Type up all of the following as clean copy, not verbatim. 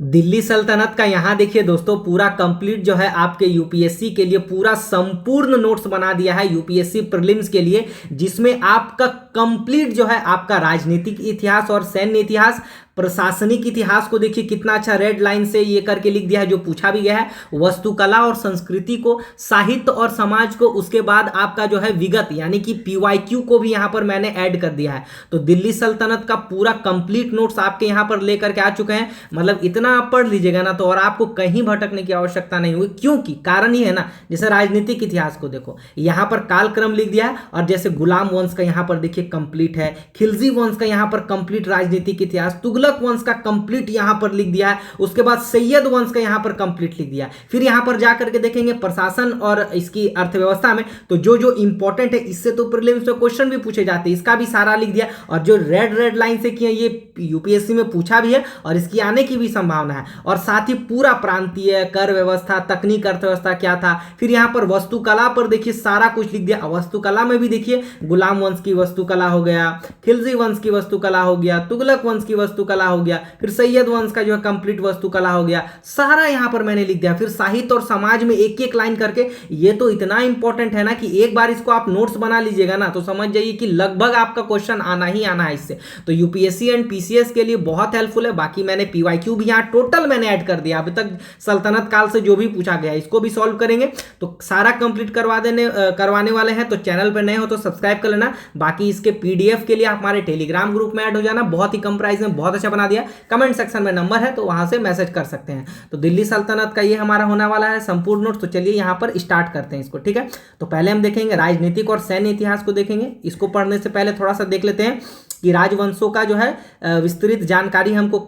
दिल्ली सल्तनत का यहाँ देखिए दोस्तों पूरा कंप्लीट जो है आपके यूपीएससी के लिए पूरा संपूर्ण नोट्स बना दिया है यूपीएससी प्रीलिम्स के लिए, जिसमें आपका कंप्लीट जो है आपका राजनीतिक इतिहास और सैन्य इतिहास, प्रशासनिक इतिहास को देखिए कितना अच्छा रेड लाइन से ये करके लिख दिया है जो पूछा भी गया है, वस्तुकला और संस्कृति को, साहित्य और समाज को, उसके बाद आपका जो है विगत यानी कि पीवाईक्यू को भी यहाँ पर मैंने ऐड कर दिया है। तो दिल्ली सल्तनत का पूरा कंप्लीट नोट्स आपके यहाँ पर लेकर के आ चुके हैं। मतलब इतना आप पढ़ लीजिएगा ना तो और आपको कहीं भटकने की आवश्यकता नहीं होगी, क्योंकि कारण ही है ना, जैसे राजनीतिक इतिहास को देखो यहाँ पर कालक्रम लिख दिया है, और जैसे गुलाम वंश का यहाँ पर देखिए कंप्लीट है, खिलजी वंश का यहाँ पर कंप्लीट राजनीतिक इतिहास, तुगलक वंश का कंप्लीट यहां पर लिख दिया है, उसके बाद सैयद वंश का यहां पर कंप्लीट लिख दिया है। फिर यहां पर जाकर के देखेंगे प्रशासन और इसकी अर्थव्यवस्था में तो जो जो इंपॉर्टेंट है, इससे तो प्रीलिम्स में क्वेश्चन भी पूछे जाते हैं, इसका भी सारा लिख दिया। और जो रेड लाइन से किए ये यूपीएससी में पूछा भी है और इसकी आने की भी संभावना है। और साथ ही पूरा प्रांतीय कर व्यवस्था, तकनीक अर्थव्यवस्था क्या था, फिर यहां पर वस्तुकला पर देखिए सारा कुछ लिख दिया। वस्तुकला में भी देखिए गुलाम वंश की वस्तुकला हो गया, खिलजी वंश की वस्तुकला हो गया, तुगलक वंश की वस्तुकला हो गया, फिर सैयद वंश का जो है कंप्लीट वस्तुकला हो गया, सारा यहां पर मैंने लिख दिया। फिर साहित्य और समाज में एक एक लाइन करके, ये तो इतना इंपॉर्टेंट है ना कि एक बार इसको आप नोट्स बना लीजिएगा ना तो समझ जाइए कि लगभग आपका क्वेश्चन आना ही आना है इससे। तो यूपीएससी एंड पीसीएस के लिए बहुत हेल्पफुल है। बाकी मैंने पीवाईक्यू भी यहां टोटल मैंने ऐड कर दिया, अभी तक सल्तनत काल से जो भी पूछा गया इसको भी सॉल्व करेंगे। तो सारा कंप्लीट करवाने वाले हैं, तो चैनल पर नए हो तो सब्सक्राइब कर लेना। बाकी इसके पीडीएफ के लिए आप हमारे टेलीग्राम ग्रुप में ऐड हो जाना, बहुत ही कम प्राइस में बहुत अच्छा बना दिया। कमेंट सेक्शन में नंबर है तो वहां से मैसेज कर सकते हैं। तो दिल्ली सल्तनत का ये हमारा होने वाला है संपूर्ण नोट। तो चलिए यहां पर स्टार्ट करते हैं इसको, ठीक है। तो पहले हम देखेंगे राजनीतिक और सैन्य इतिहास को देखेंगे। इसको पढ़ने से पहले थोड़ा सा देख लेते हैं कि राजवंशों का जो है विस्तृत जानकारी हमको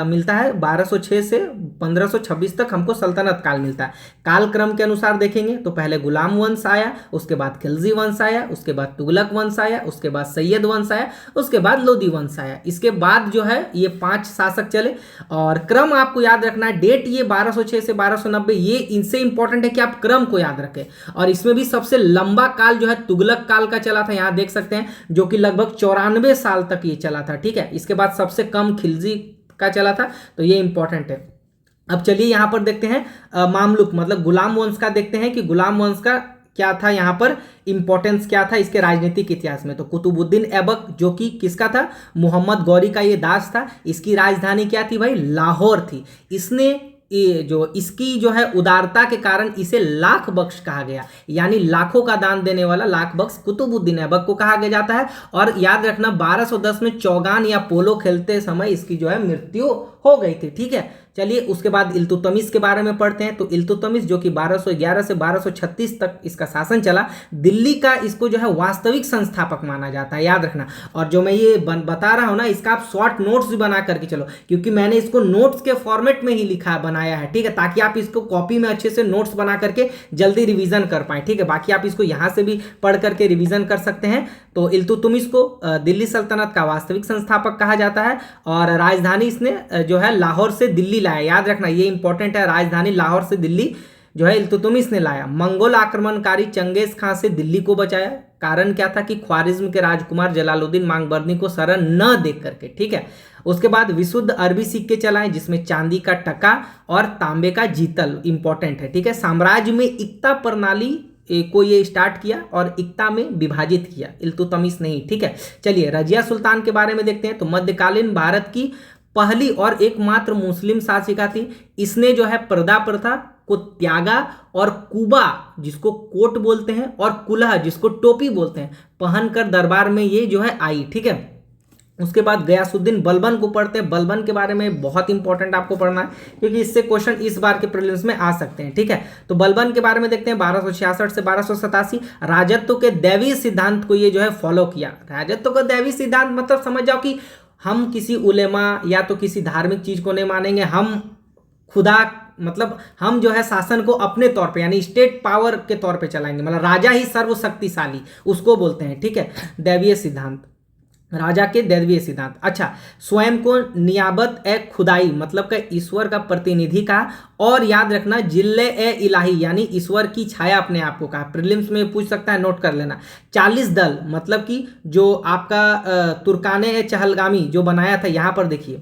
मिलता है 1206 से 1526 तक हमको सल्तनत काल मिलता है। कालक्रम के अनुसार देखेंगे तो पहले गुलाम वंश आया, उसके बाद खिलजी वंश आया, उसके बाद तुगलक वंश आया, उसके बाद सैयद वंश आया, उसके बाद लोदी वंश आया। इसके बाद जो है ये 5 शासक चले, और क्रम आपको याद रखना है। डेट ये 1206 से 1290, ये इनसे इंपॉर्टेंट है कि आप क्रम को याद रखें। और इसमें भी सबसे लंबा काल जो है तुगलक काल का चला था, यहां देख सकते हैं, जो कि लगभग 94 साल तक ये चला था, ठीक है। इसके बाद सबसे कम खिलजी का चला था, तो ये इंपॉर्टेंट है। अब चलिए यहां पर देखते हैं मामलुक मतलब गुलाम वंश का, देखते हैं कि गुलाम वंश का क्या था, यहां पर इंपॉर्टेंस क्या था इसके राजनीतिक इतिहास में। तो कुतुबुद्दीन ऐबक जो कि किसका था, मोहम्मद गौरी का ये दास था। इसकी राजधानी क्या थी भाई, लाहौर थी। इसने इसकी जो है उदारता के कारण इसे लाख बख्श कहा गया, यानी लाखों का दान देने वाला लाख बख्श कुतुबुद्दीन ऐबक को कहा गया जाता है। और याद रखना 1210 में चौगान या पोलो खेलते समय इसकी जो है मृत्यु हो गई थी, ठीक है। चलिए उसके बाद इल्तुतमिश के बारे में पढ़ते हैं। तो इल्तुतमिश जो कि 1211 से 1236 तक इसका शासन चला, दिल्ली का इसको जो है वास्तविक संस्थापक माना जाता है, याद रखना। और जो मैं ये बता रहा हूं ना, इसका आप शॉर्ट नोट्स भी बना करके चलो, क्योंकि मैंने इसको नोट्स के फॉर्मेट में ही लिखा बनाया है, ठीक है, ताकि आप इसको कॉपी में अच्छे से नोट्स बना करके जल्दी रिवीजन कर पाए, ठीक है। बाकी आप इसको यहां से भी पढ़ करके रिवीजन कर सकते हैं। तो इल्तुतमिश को दिल्ली सल्तनत का वास्तविक संस्थापक कहा जाता है, और राजधानी इसने जो है लाहौर से दिल्ली लाया, याद रखना ये इंपॉर्टेंट है, राजधानी लाहौर से दिल्ली जो है इल्तुतमिश ने लाया। मंगोल आक्रमणकारी चंगेज खां से दिल्ली को बचाया। कारण क्या था कि ख्वारिज्म के राजकुमार जलालुद्दीन मांगबर्नी को शरण न देख करके, ठीक है। उसके बाद विशुद्ध अरबी सिक्के चलाए, जिसमें चांदी का टका और तांबे का जीतल इंपॉर्टेंट है, ठीक है। साम्राज्य में इक्ता प्रणाली को ये स्टार्ट किया और इक्ता में विभाजित किया, इल्तुतमिश नहीं, ठीक है। चलिए रजिया सुल्तान के बारे में देखते हैं। तो मध्यकालीन भारत की पहली और एकमात्र मुस्लिम शासिका थी। इसने जो है पर्दा प्रथा को त्यागा और कुबा जिसको कोट बोलते हैं और कुल्हा जिसको टोपी बोलते हैं पहनकर दरबार में ये जो है आई, ठीक है। उसके बाद गयासुद्दीन बलबन को पढ़ते हैं। बलबन के बारे में बहुत इंपॉर्टेंट आपको पढ़ना है, क्योंकि इससे क्वेश्चन इस बार के प्रीलिम्स में आ सकते हैं, ठीक है। तो बलबन के बारे में देखते हैं। 1266 से 1287 राजत्व के दैवीय सिद्धांत को ये जो है फॉलो किया। राजत्व का दैवीय सिद्धांत मतलब समझ जाओ कि हम किसी उलेमा या तो किसी धार्मिक चीज को नहीं मानेंगे, हम खुदा मतलब हम जो है शासन को अपने तौर पे यानी स्टेट पावर के तौर पे चलाएंगे, मतलब राजा ही सर्वशक्तिशाली उसको बोलते हैं, ठीक है। दैवीय सिद्धांत, राजा के दैवीय सिद्धांत। अच्छा, स्वयं को नियाबत ए खुदाई मतलब का ईश्वर का प्रतिनिधि कहा, और याद रखना जिल्ले ए इलाही यानी ईश्वर की छाया अपने आप को कहा। प्रीलिम्स में पूछ सकता है, नोट कर लेना। 40 दल मतलब कि जो आपका तुर्काने ए चहलगामी जो बनाया था, यहां पर देखिए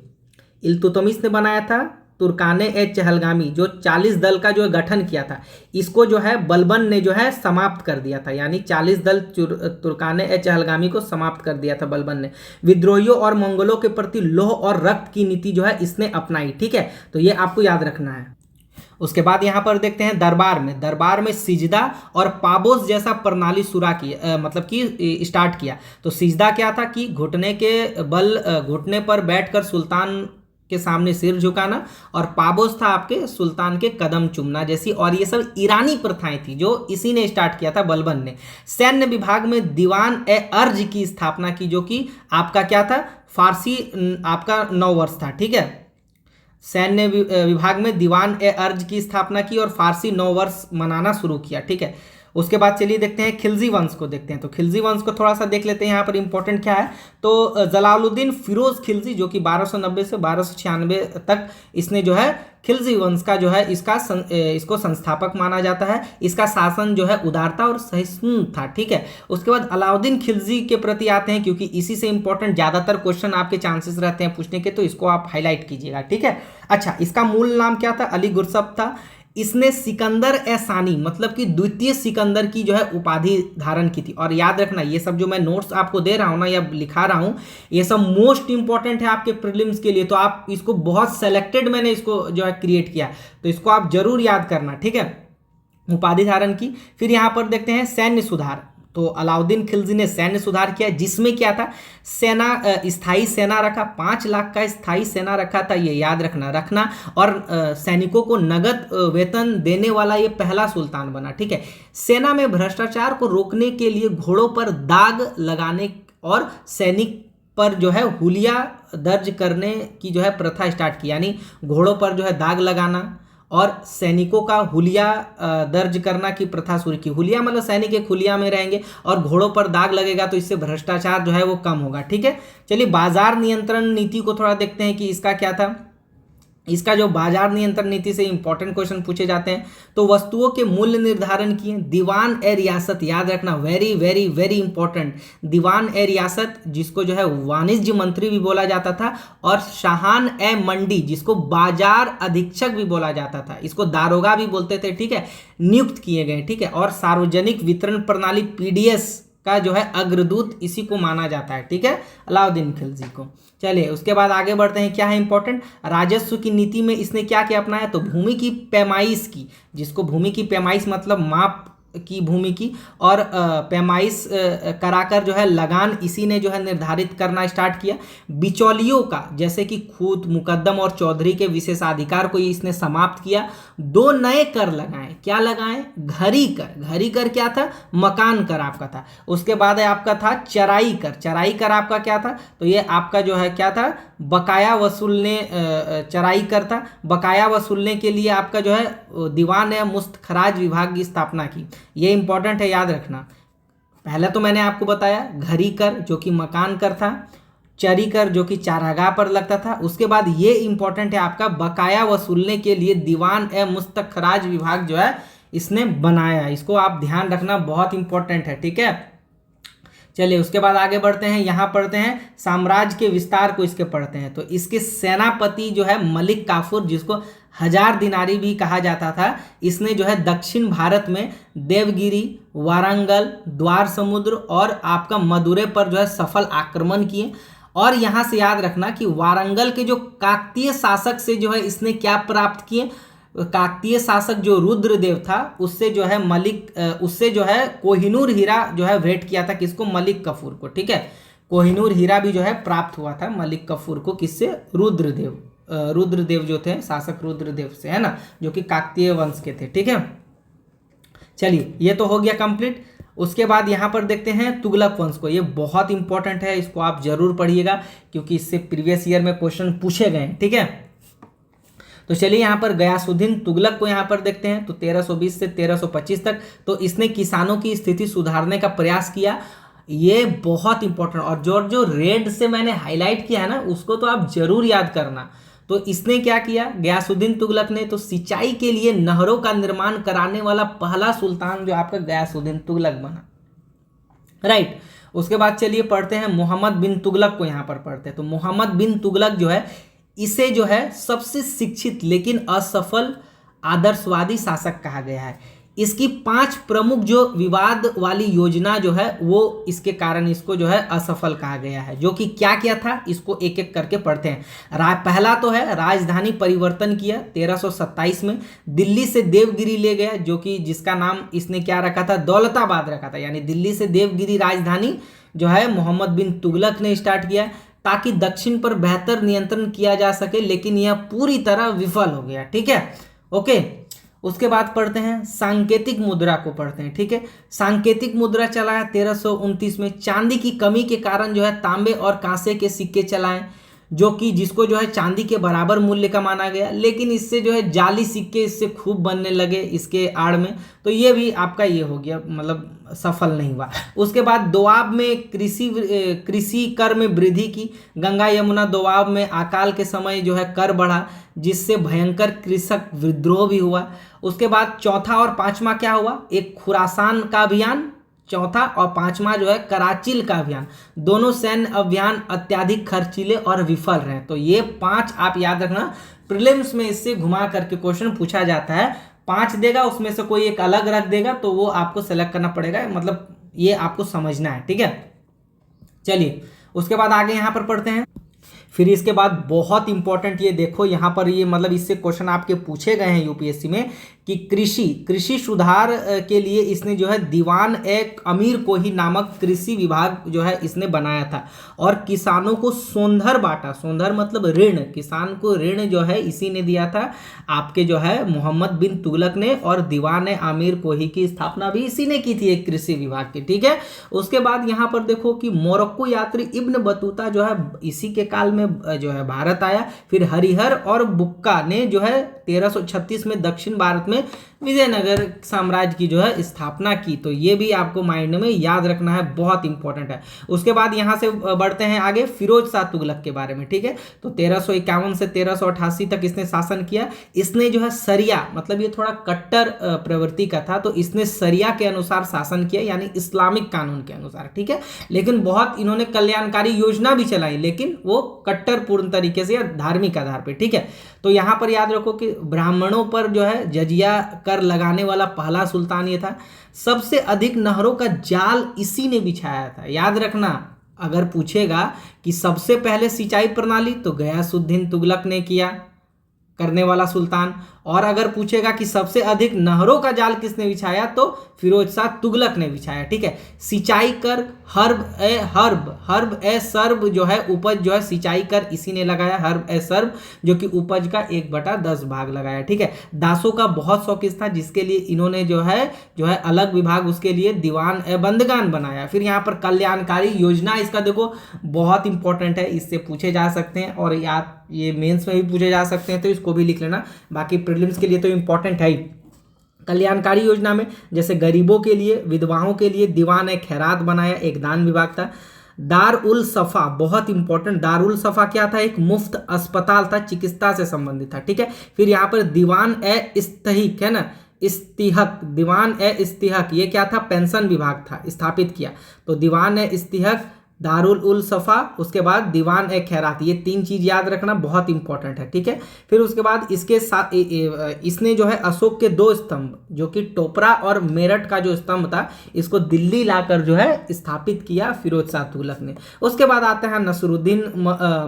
इल्तुतमिश ने बनाया था तुर्काने ए चहलगामी, जो 40 दल का जो गठन किया था, इसको जो है बलबन ने जो है समाप्त कर दिया था। यानी 40 दल तुर्काने ए चहलगामी को समाप्त कर दिया था बलबन ने। विद्रोहियों और मंगोलों के प्रति लौह और रक्त की नीति जो है इसने अपनाई। ठीक है, तो ये आपको याद रखना है। उसके बाद यहां पर देखते हैं दरबार में सिजदा और पाबोस जैसा प्रणाली शुरा की मतलब कि स्टार्ट किया। तो सिजदा क्या था कि घुटने पर बैठकर सुल्तान के सामने सिर झुकाना, और पाबोस था आपके सुल्तान के कदम चूमना जैसी, और ये सब ईरानी प्रथाएं थी जो इसी ने स्टार्ट किया था, बलबन ने। सैन्य विभाग में दीवान ए अर्ज की स्थापना की, जो कि आपका क्या था, फारसी आपका 9 वर्ष था। ठीक है, सैन्य विभाग में दीवान ए अर्ज की स्थापना की और फारसी 9 वर्ष मनाना शुरू किया। ठीक है, उसके बाद चलिए देखते हैं खिलजी वंश को देखते हैं। तो खिलजी वंश को थोड़ा सा देख लेते हैं, यहाँ पर इंपॉर्टेंट क्या है। तो जलालुद्दीन फिरोज खिलजी, जो कि 1290 से 1296 तक इसने जो है खिलजी वंश का जो है इसको संस्थापक माना जाता है। इसका शासन जो है उदारता और सहिष्णु था। ठीक है, उसके बाद अलाउद्दीन खिलजी के प्रति आते हैं, क्योंकि इसी से इंपॉर्टेंट ज़्यादातर क्वेश्चन आपके चांसेस रहते हैं पूछने के, तो इसको आप हाईलाइट कीजिएगा। ठीक है, अच्छा, इसका मूल नाम क्या था, अली गुरसब था। इसने सिकंदर ए सानी मतलब कि द्वितीय सिकंदर की जो है उपाधि धारण की थी। और याद रखना, ये सब जो मैं नोट्स आपको दे रहा हूँ ना या लिखा रहा हूँ, ये सब मोस्ट इंपॉर्टेंट है आपके प्रीलिम्स के लिए। तो आप इसको बहुत सेलेक्टेड मैंने इसको जो है क्रिएट किया, तो इसको आप जरूर याद करना। ठीक है, उपाधि धारण की। फिर यहाँ पर देखते हैं सैन्य सुधार। तो अलाउद्दीन खिलजी ने सैन्य सुधार किया, जिसमें क्या था, स्थायी सेना रखा, 5 लाख का स्थायी सेना रखा था, ये याद रखना। और सैनिकों को नगद वेतन देने वाला ये पहला सुल्तान बना। ठीक है, सेना में भ्रष्टाचार को रोकने के लिए घोड़ों पर दाग लगाने और सैनिक पर जो है हुलिया दर्ज करने की जो है प्रथा स्टार्ट की। यानी घोड़ों पर जो है दाग लगाना और सैनिकों का हुलिया दर्ज करना की प्रथा शुरू की। हुलिया मतलब सैनिक एक हुलिया में रहेंगे और घोड़ों पर दाग लगेगा, तो इससे भ्रष्टाचार जो है वो कम होगा। ठीक है, चलिए बाजार नियंत्रण नीति को थोड़ा देखते हैं कि इसका क्या था। इसका जो बाजार नियंत्रण नीति से इंपॉर्टेंट क्वेश्चन पूछे जाते हैं। तो वस्तुओं के मूल्य निर्धारण किए। दीवान ए रियासत, याद रखना, वेरी वेरी वेरी इंपॉर्टेंट। दीवान ए रियासत, जिसको जो है वाणिज्य मंत्री भी बोला जाता था, और शाहान ए मंडी, जिसको बाजार अधीक्षक भी बोला जाता था, इसको दारोगा भी बोलते थे। ठीक है, नियुक्त किए गए। ठीक है, और सार्वजनिक वितरण प्रणाली पीडीएस का जो है अग्रदूत इसी को माना जाता है। ठीक है, अलाउद्दीन खिलजी को। चलिए उसके बाद आगे बढ़ते हैं, क्या है इंपॉर्टेंट, राजस्व की नीति में इसने क्या क्या अपनाया। तो भूमि की पैमाइश की, जिसको भूमि की पैमाइश मतलब माप की भूमि की, और पैमाइश कराकर जो है लगान इसी ने जो है निर्धारित करना स्टार्ट किया। बिचौलियों का, जैसे कि खूत, मुकद्दम और चौधरी के विशेषाधिकार को इसने समाप्त किया। 2 नए कर लगाए, क्या लगाए, घरी कर। घरी कर क्या था, मकान कर आपका था। उसके बाद आपका था चराई कर। चराई कर आपका क्या था, तो ये आपका जो है क्या था, बकाया वसूलने, चराई कर था। बकाया वसूलने के लिए आपका जो है दीवान या मुस्तखराज विभाग की स्थापना की। ये इंपॉर्टेंट है, याद रखना। पहले तो मैंने आपको बताया घरी कर जो कि मकान कर था, चरी कर जो कि चारागाह पर लगता था। उसके बाद ये इंपॉर्टेंट है आपका, बकाया वसूलने के लिए दीवान ए मुस्तखराज विभाग जो है इसने बनाया। इसको आप ध्यान रखना, बहुत इंपॉर्टेंट है। ठीक है, चलिए उसके बाद आगे बढ़ते हैं। यहाँ पढ़ते हैं साम्राज्य के विस्तार को इसके पढ़ते हैं। तो इसके सेनापति जो है मलिक काफूर, जिसको 1000 दिनारी भी कहा जाता था, इसने जो है दक्षिण भारत में देवगिरी, वारंगल, द्वार समुद्र और आपका मदुरै पर जो है सफल आक्रमण किए। और यहाँ से याद रखना कि वारंगल के जो काकतीय शासक से जो है इसने क्या प्राप्त किए, काकतीय शासक जो रुद्रदेव था उससे जो है कोहिनूर हीरा जो है भेंट किया था, किसको, मलिक कफूर को। ठीक है, कोहिनूर हीरा भी जो है प्राप्त हुआ था मलिक कफूर को, किससे, रुद्रदेव जो थे शासक, रुद्रदेव से, है ना, जो कि काकतीय वंश के थे। ठीक है, चलिए ये तो हो गया कंप्लीट। उसके बाद यहाँ पर देखते हैं तुगलक वंश को। ये बहुत इंपॉर्टेंट है, इसको आप जरूर पढ़िएगा क्योंकि इससे प्रीवियस ईयर में क्वेश्चन पूछे गए हैं। ठीक है, तो चलिए यहाँ पर गयासुद्दीन तुगलक को यहाँ पर देखते हैं। तो 1320 से 1325 तक तो इसने किसानों की स्थिति सुधारने का प्रयास किया। ये बहुत इंपॉर्टेंट, और जो रेड से मैंने हाईलाइट किया है ना, उसको तो आप जरूर याद करना। तो इसने क्या किया, गयासुद्दीन तुगलक ने, तो सिंचाई के लिए नहरों का निर्माण कराने वाला पहला सुल्तान जो आपका गयासुद्दीन तुगलक बना। राइट, उसके बाद चलिए पढ़ते हैं मोहम्मद बिन तुगलक को, यहाँ पर पढ़ते हैं। तो मोहम्मद बिन तुगलक जो है इसे जो है सबसे शिक्षित लेकिन असफल आदर्शवादी शासक कहा गया है। इसकी 5 प्रमुख जो विवाद वाली योजना जो है वो इसके कारण इसको जो है असफल कहा गया है, जो कि क्या क्या था इसको एक एक करके पढ़ते हैं। पहला तो है राजधानी परिवर्तन किया 1327 में, दिल्ली से देवगिरी ले गया, जो कि जिसका नाम इसने क्या रखा था, दौलताबाद रखा था, यानी दिल्ली से देवगिरी राजधानी जो है मोहम्मद बिन तुगलक ने स्टार्ट किया ताकि दक्षिण पर बेहतर नियंत्रण किया जा सके, लेकिन यह पूरी तरह विफल हो गया। ठीक है, ओके। उसके बाद पढ़ते हैं सांकेतिक मुद्रा को पढ़ते हैं। ठीक है, सांकेतिक मुद्रा चलाया 1329 में। चांदी की कमी के कारण जो है तांबे और कांसे के सिक्के चलाए, जो कि जिसको जो है चांदी के बराबर मूल्य का माना गया, लेकिन इससे जो है जाली सिक्के इससे खूब बनने लगे इसके आड़ में, तो ये भी आपका ये हो गया, मतलब सफल नहीं हुआ। उसके बाद दोआब में कृषि कर में वृद्धि की, गंगा यमुना दोआब में अकाल के समय जो है कर बढ़ा, जिससे भयंकर कृषक विद्रोह भी हुआ। उसके बाद चौथा और पांचवा क्या हुआ, एक खुरासान का अभियान, चौथा और पांचवा जो है कराचिल का अभियान। दोनों सैन्य अभियान अत्याधिक खर्चीले और विफल रहे। तो ये 5 आप याद रखना, प्रीलिम्स में इससे घुमा करके क्वेश्चन पूछा जाता है। 5 देगा, उसमें से कोई एक अलग रख देगा, तो वो आपको सेलेक्ट करना पड़ेगा, मतलब ये आपको समझना है। ठीक है, चलिए उसके बाद आगे यहाँ पर पढ़ते हैं। फिर इसके बाद बहुत इंपॉर्टेंट, ये देखो यहाँ पर, ये मतलब इससे क्वेश्चन आपके पूछे गए हैं यूपीएससी में कि कृषि सुधार के लिए इसने जो है दीवान एक अमीर कोही नामक कृषि विभाग जो है इसने बनाया था, और किसानों को सोंधर बांटा। सोंधर मतलब ऋण, किसान को ऋण जो है इसी ने दिया था, आपके जो है मोहम्मद बिन तुगलक ने, और दीवान आमिर कोही की स्थापना भी इसी ने की थी एक कृषि विभाग की। ठीक है, उसके बाद यहाँ पर देखो कि मोरक्को यात्री इब्न बतूता जो है इसी के काल में जो है भारत आया। फिर हरिहर और बुक्का ने जो है 1336 में दक्षिण भारत में विजयनगर साम्राज्य की जो है स्थापना की। तो ये भी आपको माइंड में याद रखना है, बहुत इंपॉर्टेंट है। उसके बाद यहाँ से बढ़ते हैं आगे फिरोज शाह तुगलक के बारे में। ठीक है, तो 1351 से 1388 तक इसने शासन किया। इसने जो है सरिया, मतलब ये थोड़ा कट्टर प्रवृत्ति का था, तो इसने सरिया के अनुसार शासन किया, यानी इस्लामिक कानून के अनुसार। ठीक है, लेकिन बहुत इन्होंने कल्याणकारी योजना भी चलाई, लेकिन वो कट्टर पूर्ण तरीके से या धार्मिक आधार पर। ठीक है, तो यहाँ पर याद रखो कि ब्राह्मणों पर जो है जजिया कर लगाने वाला पहला सुल्तान ये था। सबसे अधिक नहरों का जाल इसी ने बिछाया था। याद रखना, अगर पूछेगा कि सबसे पहले सिंचाई प्रणाली, तो गयासुद्दीन तुगलक ने किया, करने वाला सुल्तान। और अगर पूछेगा कि सबसे अधिक नहरों का जाल किसने बिछाया, तो फिरोज शाह तुगलक ने बिछाया। ठीक है, सिंचाई कर हर्ब ए सर्ब जो है उपज जो है सिंचाई कर इसी ने लगाया, हर्ब ए सर्ब, जो कि उपज का 1/10 भाग लगाया। ठीक है, दासों का बहुत शौकीन था, जिसके लिए इन्होंने जो है अलग विभाग उसके लिए दीवान ए बंदगान बनाया। फिर यहाँ पर कल्याणकारी योजना, इसका देखो बहुत इंपॉर्टेंट है, इससे पूछे जा सकते हैं, और याद ये मेंस में भी पूछे जा सकते हैं, तो इसको भी लिख लेना। बाकी प्रीलिम्स के लिए तो इंपॉर्टेंट है ही। कल्याणकारी योजना में जैसे गरीबों के लिए, विधवाओं के लिए दीवान ए खैरात बनाया, एक दान विभाग था। दार उल सफ़ा, बहुत इंपॉर्टेंट, दार उल सफ़ा क्या था, एक मुफ्त अस्पताल था, चिकित्सा से संबंधित था। ठीक है, फिर यहाँ पर दीवान ए इस्तहिक है ना, इस्तिहक, दीवान ए इस्तिहक, ये क्या था, पेंशन विभाग था, स्थापित किया। तो दीवान ए इस्तिहक, दारुल उल सफ़ा, उसके बाद दीवान ए खैरात, ये 3 चीज़ याद रखना, बहुत इंपॉर्टेंट है। ठीक है, फिर उसके बाद इसके साथ इसने जो है अशोक के 2 स्तंभ, जो कि टोपरा और मेरठ का जो स्तंभ था, इसको दिल्ली लाकर जो है स्थापित किया फिरोज शाह तुगलक ने। उसके बाद आता है नसरुद्दीन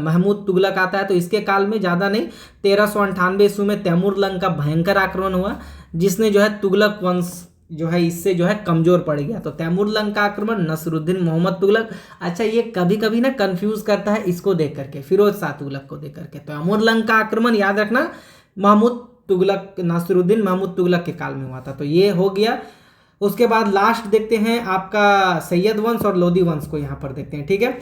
महमूद तुगलक आता है। तो इसके काल में ज़्यादा नहीं, 1398 ईस्वी में तैमूर लंग का भयंकर आक्रमण हुआ, जिसने जो है तुगलक वंश जो है इससे जो है कमजोर पड़ गया। तो तैमूर लंग का आक्रमण, नसरुद्दीन मोहम्मद तुगलक। अच्छा, ये कभी कभी ना कंफ्यूज करता है इसको देख करके, फिरोज शाह तुगलक को देख करके। तैमूर लंग का आक्रमण याद रखना महमूद तुगलक, नसरुद्दीन महमूद तुगलक के काल में हुआ था। तो ये हो गया। उसके बाद लास्ट देखते हैं आपका सैयद वंश और लोदी वंश को यहाँ पर देखते हैं। ठीक है,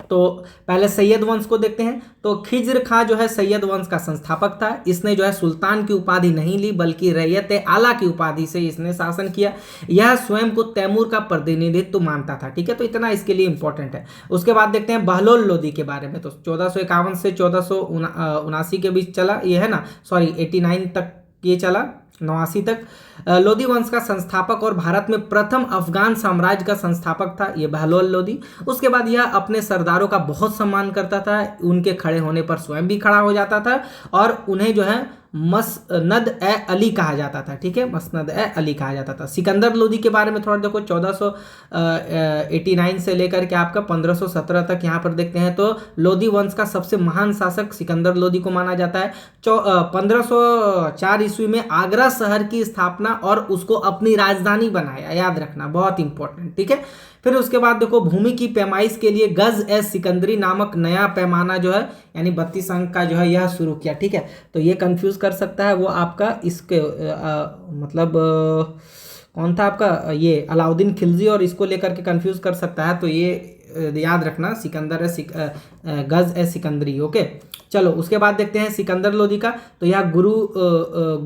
तो पहले सैयद वंश को देखते हैं। तो खिज्र खां जो है सैयद वंश का संस्थापक था। इसने जो है सुल्तान की उपाधि नहीं ली, बल्कि रैयत आला की उपाधि से इसने शासन किया। यह स्वयं को तैमूर का प्रतिनिधित्व मानता था। ठीक है, तो इतना इसके लिए इंपॉर्टेंट है। उसके बाद देखते हैं बहलोल लोदी के बारे में। तो 1451 से 1479 के बीच चला, ये है ना, सॉरी 89 तक ये चला। 89 तक। लोदी वंश का संस्थापक और भारत में प्रथम अफगान साम्राज्य का संस्थापक था ये बहलोल लोदी। उसके बाद यह अपने सरदारों का बहुत सम्मान करता था, उनके खड़े होने पर स्वयं भी खड़ा हो जाता था और उन्हें जो है मसनद ए अली कहा जाता था। ठीक है, मसनद ए अली कहा जाता था। सिकंदर लोदी के बारे में थोड़ा देखो, 1489 से लेकर के आपका 1517 तक यहाँ पर देखते हैं तो लोदी वंश का सबसे महान शासक सिकंदर लोदी को माना जाता है। 1504 ईस्वी में आगरा शहर की स्थापना और उसको अपनी राजधानी बनाया, याद रखना बहुत इंपॉर्टेंट। ठीक है, फिर उसके बाद देखो भूमि की पैमाइश के लिए गज ए सिकंदरी नामक नया पैमाना जो है यानी 32 अंक का जो है यह शुरू किया। ठीक है, तो ये कंफ्यूज कर सकता है वो आपका इसके मतलब कौन था आपका, ये अलाउद्दीन खिलजी और इसको लेकर के कंफ्यूज कर सकता है, तो ये याद रखना सिकंदर गज ए सिकंदरी। ओके, चलो उसके बाद देखते हैं सिकंदर लोदी का। तो यह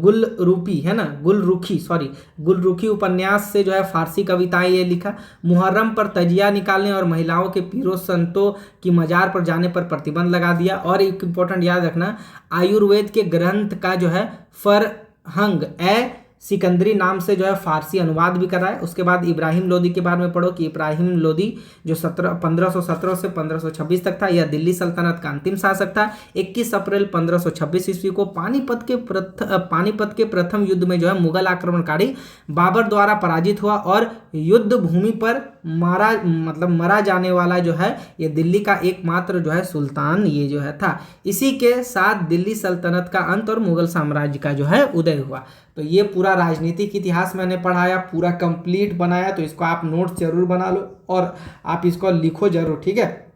गुलरूखी है ना, गुलरूखी उपन्यास से जो है फारसी कविताएं ये लिखा। मुहर्रम पर तजिया निकालने और महिलाओं के पीरों संतों की मजार पर जाने पर प्रतिबंध लगा दिया। और एक इंपॉर्टेंट याद रखना, आयुर्वेद के ग्रंथ का जो है फरहंग ए सिकंदरी नाम से जो है फारसी अनुवाद भी कर रहा है। उसके बाद इब्राहिम लोदी के बारे में पढ़ो कि इब्राहिम लोदी जो 1517 से 1526 तक था, यह दिल्ली सल्तनत का अंतिम शासक था। 21 अप्रैल 1526 ईस्वी को पानीपत के प्रथम युद्ध में जो है मुगल आक्रमणकारी बाबर द्वारा पराजित हुआ और युद्ध भूमि पर मरा जाने वाला जो है ये दिल्ली का एकमात्र जो है सुल्तान ये जो है था। इसी के साथ दिल्ली सल्तनत का अंत और मुगल साम्राज्य का जो है उदय हुआ। तो ये पूरा राजनीतिक इतिहास मैंने पढ़ाया, पूरा कंप्लीट बनाया, तो इसको आप नोट्स जरूर बना लो और आप इसको लिखो जरूर। ठीक है,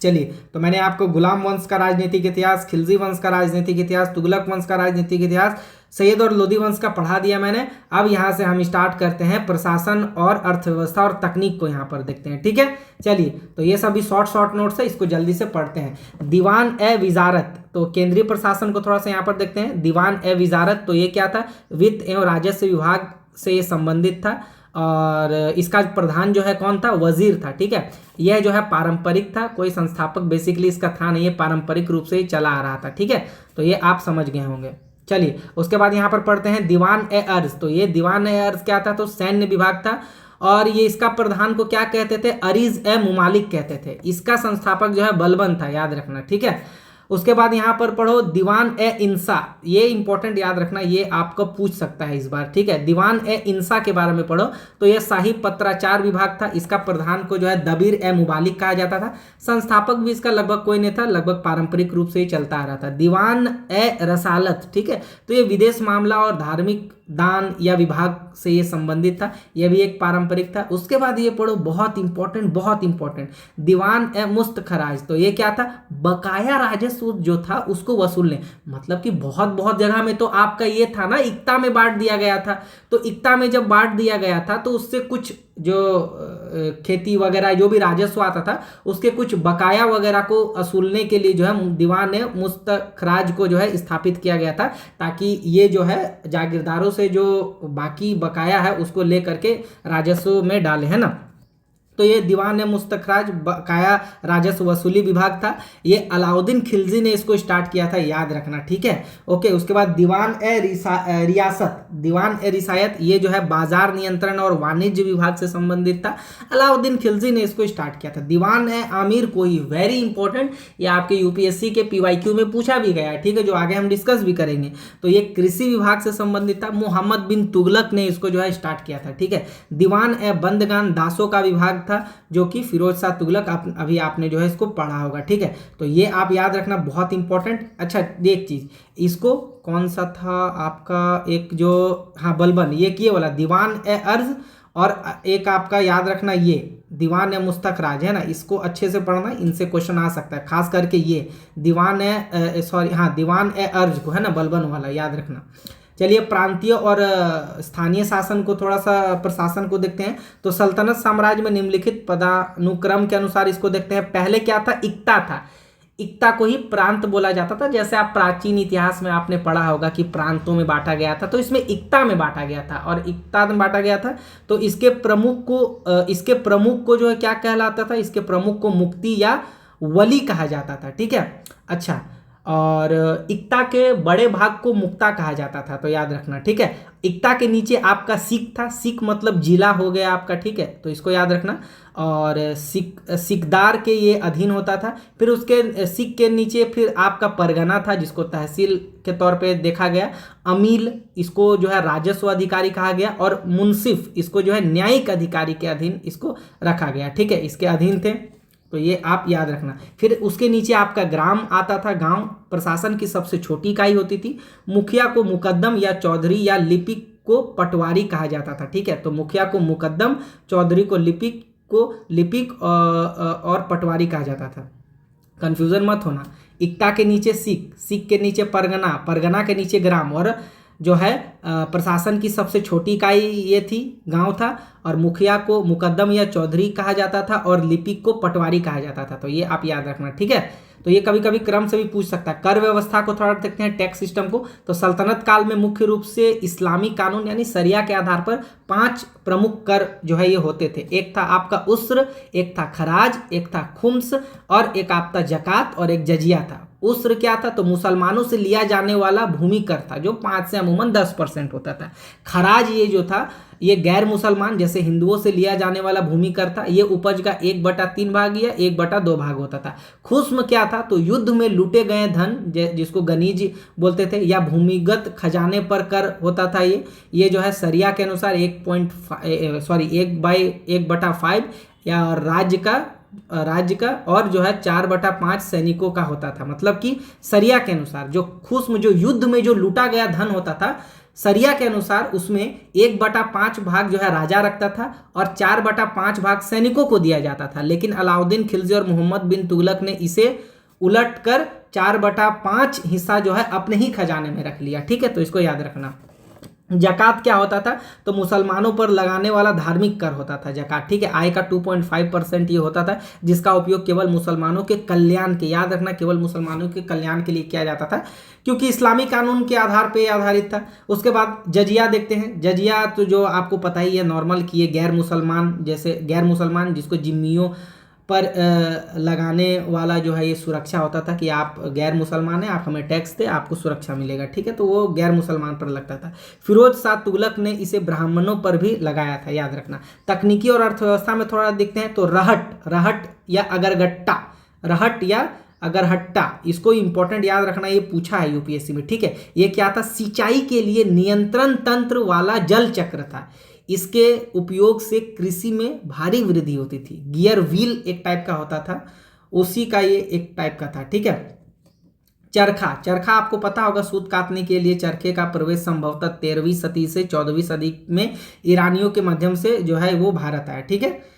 चलिए, तो मैंने आपको गुलाम वंश का राजनीतिक इतिहास, खिलजी वंश का राजनीतिक इतिहास, तुगलक वंश का राजनीतिक इतिहास, सैयद और लोदी वंश का पढ़ा दिया मैंने। अब यहाँ से हम स्टार्ट करते हैं प्रशासन और अर्थव्यवस्था और तकनीक को यहाँ पर देखते हैं। ठीक है, चलिए, तो ये सभी शॉर्ट नोट्स है, इसको जल्दी से पढ़ते हैं। दीवान ए विजारत, तो केंद्रीय प्रशासन को थोड़ा सा यहाँ पर देखते हैं। दीवान ए विजारत, तो ये क्या था, वित्त एवं राजस्व विभाग से ये संबंधित था और इसका प्रधान जो है कौन था, वजीर था। ठीक है, यह जो है पारंपरिक था, कोई संस्थापक बेसिकली इसका था नहीं, ये पारंपरिक रूप से ही चला आ रहा था। ठीक है, तो ये आप समझ गए होंगे। चलिए, उसके बाद यहाँ पर पढ़ते हैं दीवान ए अर्ज। तो ये दीवान ए अर्ज क्या था, तो सैन्य विभाग था और ये इसका प्रधान को क्या कहते थे, अरीज ए मुमालिक कहते थे। इसका संस्थापक जो है बलबन था, याद रखना। ठीक है, उसके बाद यहाँ पर पढ़ो दीवान ए इंसा, ये इंपॉर्टेंट याद रखना, ये आपको पूछ सकता है इस बार। ठीक है, दीवान ए इंसा के बारे में पढ़ो, तो ये शाही पत्राचार विभाग था। इसका प्रधान को जो है दबीर ए मुबालिक कहा जाता था। संस्थापक भी इसका लगभग कोई नहीं था, लगभग पारंपरिक रूप से ही चलता आ रहा था। दीवान ए रसालत, ठीक है, तो ये विदेश मामला और धार्मिक दान या विभाग से ये संबंधित था, यह भी एक पारंपरिक था। उसके बाद ये पढ़ो बहुत इंपॉर्टेंट दीवान ए मुस्तखराज, तो ये क्या था, बकाया राजस्व जो था उसको वसूलने, मतलब कि बहुत जगह में तो आपका ये था ना, इक्ता में बांट दिया गया था। तो इक्ता में जब बांट दिया गया था तो उससे कुछ जो खेती वगैरह जो भी राजस्व आता था उसके कुछ बकाया वगैरह को वसूलने के लिए जो है दीवान मुस्तखराज को जो है स्थापित किया गया था, ताकि ये जो है जागीरदारों से जो बाकी बकाया है उसको लेकर के राजस्व में डाले, है ना। तो ये दीवान मुस्तखराज बकाया राजस्व वसूली विभाग था। ये अलाउद्दीन खिलजी ने इसको स्टार्ट किया था, याद रखना। ठीक है, ओके। उसके बाद दीवान ए रियासत, दीवान ए रियासत, ये जो है बाजार नियंत्रण और वाणिज्य विभाग से संबंधित था। अलाउद्दीन खिलजी ने इसको स्टार्ट किया था। दीवान ए आमिर कोही, वेरी इंपॉर्टेंट, ये आपके यूपीएससी के पीवाईक्यू में पूछा भी गया है। ठीक है, जो आगे हम डिस्कस भी करेंगे। तो ये कृषि विभाग से संबंधित था। मोहम्मद बिन तुगलक ने इसको जो है स्टार्ट किया था। ठीक है, दीवान ए बंदगान, दासों का विभाग था, जो कि फिरोज शाह तुगलक अभी आपने जो है इसको पढ़ा होगा। ठीक है, तो ये आप याद रखना, बहुत इंपॉर्टेंट। अच्छा, एक चीज, इसको कौन सा था आपका, एक जो हाँ बलबन, ये किए वाला दीवान ए अर्ज, और एक आपका याद रखना ये दीवान ए मुस्तखराज है ना, इसको अच्छे से पढ़ना, इनसे क्वेश्चन आ सकता है, खास करके ये दीवान दीवान ए अर्ज को है ना, बलबन वाला याद रखना। चलिए, प्रांतीय और स्थानीय शासन को थोड़ा सा प्रशासन को देखते हैं। तो सल्तनत साम्राज्य में निम्नलिखित पदानुक्रम के अनुसार इसको देखते हैं। पहले क्या था, इक्ता था। इक्ता को ही प्रांत बोला जाता था। जैसे आप प्राचीन इतिहास में आपने पढ़ा होगा कि प्रांतों में बांटा गया था, तो इसमें इक्ता में बांटा गया था और इक्ता में बांटा गया था। तो इसके प्रमुख को जो है क्या कहलाता था, इसके प्रमुख को मुक्ति या वली कहा जाता था। ठीक है, अच्छा, और इक्ता के बड़े भाग को मुक्ता कहा जाता था, तो याद रखना, ठीक है। इक्ता के नीचे आपका सिख था, सिख मतलब जिला हो गया आपका, ठीक है, तो इसको याद रखना। और सिकदार के ये अधीन होता था। फिर उसके सिख के नीचे फिर आपका परगना था, जिसको तहसील के तौर पे देखा गया। अमील, इसको जो है राजस्व अधिकारी कहा गया। और मुंसिफ, इसको जो है न्यायिक अधिकारी के अधीन इसको रखा गया, ठीक है, इसके अधीन थे, तो ये आप याद रखना। फिर उसके नीचे आपका ग्राम आता था, गांव प्रशासन की सबसे छोटी इकाई होती थी। मुखिया को मुकद्दम या चौधरी या लिपिक को पटवारी कहा जाता था, ठीक है, तो मुखिया को मुकद्दम, चौधरी को लिपिक और पटवारी कहा जाता था, कंफ्यूजन मत होना। इक्ता के नीचे सिख, सिख के नीचे परगना, परगना के नीचे ग्राम, और जो है प्रशासन की सबसे छोटी इकाई ये थी, गांव था। और मुखिया को मुकद्दम या चौधरी कहा जाता था और लिपिक को पटवारी कहा जाता था, तो ये आप याद रखना, ठीक है। तो ये कभी कभी क्रम से भी पूछ सकता है। कर व्यवस्था को थोड़ा देखते हैं, टैक्स सिस्टम को। तो सल्तनत काल में मुख्य रूप से इस्लामी कानून यानी शरिया के आधार पर 5 प्रमुख कर जो है ये होते थे। एक था आपका उस्र, एक था खराज, एक था खुम्स, और एक आपका जकात, और एक जजिया था। उस्र क्या था? तो मुसलमानों से लिया जाने वाला भूमि कर था, जो 5 से अमूमन 10% होता था। खराज ये जो था, ये गैर मुसलमान जैसे हिंदुओं से लिया जाने वाला भूमि कर था। ये उपज का 1/3 भाग या 1/2 भाग होता था। खुस्म क्या था? तो युद्ध में लूटे गए धन, जिसको गनीज बोलते थे, या भूमिगत खजाने पर कर होता था। ये जो है शरिया के अनुसार 1/5 या राज्य का और जो है 4/5 सैनिकों का होता था। मतलब कि शरिया के अनुसार जो खुस्म, जो युद्ध में जो लूटा गया धन होता था, शरिया के अनुसार उसमें 1/5 भाग जो है राजा रखता था और 4/5 भाग सैनिकों को दिया जाता था। लेकिन अलाउद्दीन खिलजी और मोहम्मद बिन तुगलक ने इसे उलट कर 4/5 हिस्सा जो है अपने ही खजाने में रख लिया, ठीक है, तो इसको याद रखना। जकात क्या होता था? तो मुसलमानों पर लगाने वाला धार्मिक कर होता था जकात, ठीक है। आय का 2.5% ये होता था, जिसका उपयोग केवल मुसलमानों के कल्याण के, याद रखना, केवल मुसलमानों के कल्याण के लिए किया जाता था, क्योंकि इस्लामी कानून के आधार पे आधारित था। उसके बाद जजिया देखते हैं। जजिया तो जो आपको पता ही है नॉर्मल कि ये गैर मुसलमान जिसको जिम्मियों पर लगाने वाला जो है ये सुरक्षा होता था कि आप गैर मुसलमान हैं, आप हमें टैक्स दे, आपको सुरक्षा मिलेगा, ठीक है, तो वो गैर मुसलमान पर लगता था। फिरोज शाह तुगलक ने इसे ब्राह्मणों पर भी लगाया था, याद रखना। तकनीकी और अर्थव्यवस्था में थोड़ा देखते हैं। तो रहट या अगरहट्टा, इसको इंपॉर्टेंट याद रखना, ये पूछा है यूपीएससी में, ठीक है। ये क्या था? सिंचाई के लिए नियंत्रण तंत्र वाला जल चक्र था। इसके उपयोग से कृषि में भारी वृद्धि होती थी। गियर व्हील एक टाइप का होता था, उसी का ये एक टाइप का था, ठीक है। चरखा आपको पता होगा, सूत काटने के लिए चरखे का प्रवेश संभवतः 13वीं सदी से 14वीं सदी में ईरानियों के माध्यम से जो है वो भारत आया, ठीक है।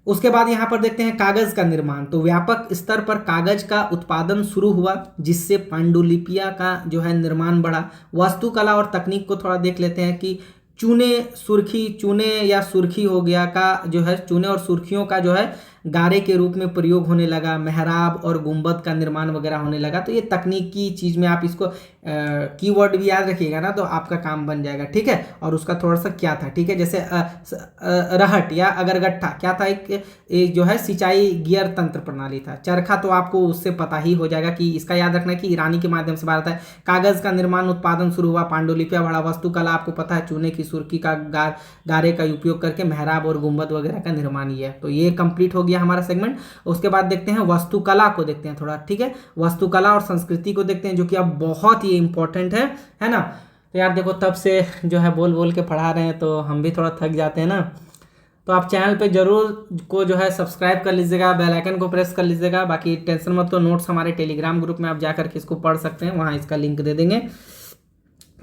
उसके बाद यहाँ पर देखते हैं कागज का निर्माण। तो व्यापक स्तर पर कागज का उत्पादन शुरू हुआ, जिससे पांडुलिपियां का जो है निर्माण बढ़ा। वास्तुकला और तकनीक को थोड़ा देख लेते हैं कि चूने या सुर्खी हो गया का जो है, चूने और सुर्खियों का जो है गारे के रूप में प्रयोग होने लगा। मेहराब और गुंबद का निर्माण वगैरह होने लगा। तो ये तकनीकी चीज में आप इसको कीवर्ड भी याद रखिएगा ना, तो आपका काम बन जाएगा, ठीक है। और उसका थोड़ा सा क्या था, ठीक है, जैसे रहट या अगरगट्ठा क्या था? एक जो है सिंचाई गियर तंत्र प्रणाली था। चरखा तो आपको उससे पता ही हो जाएगा कि इसका याद रखना है कि ईरानी के माध्यम से भारत है। कागज का निर्माण उत्पादन शुरू हुआ, पांडुलिपियां बढ़ा। वास्तुकला आपको पता है, चूने की सुर्खी का गारे का उपयोग करके मेहराब और गुंबद वगैरह का निर्माण ही है। तो ये कंप्लीट हो गया हमारा सेगमेंट। उसके बाद देखते हैं वास्तुकला को, देखते हैं थोड़ा, ठीक है। वास्तुकला और संस्कृति को देखते हैं, जो कि अब बहुत ही इंपॉर्टेंट है ना। तो यार देखो, तब से जो है बोल बोल के पढ़ा रहे हैं, तो हम भी थोड़ा थक जाते हैं ना। तो आप चैनल पे जरूर को जो है सब्सक्राइब कर लीजिएगा, बेल आइकन को प्रेस कर लीजिएगा। बाकी टेंशन मत लो, नोट्स हमारे टेलीग्राम ग्रुप में आप जाकर के इसको पढ़ सकते हैं, वहाँ इसका लिंक दे देंगे।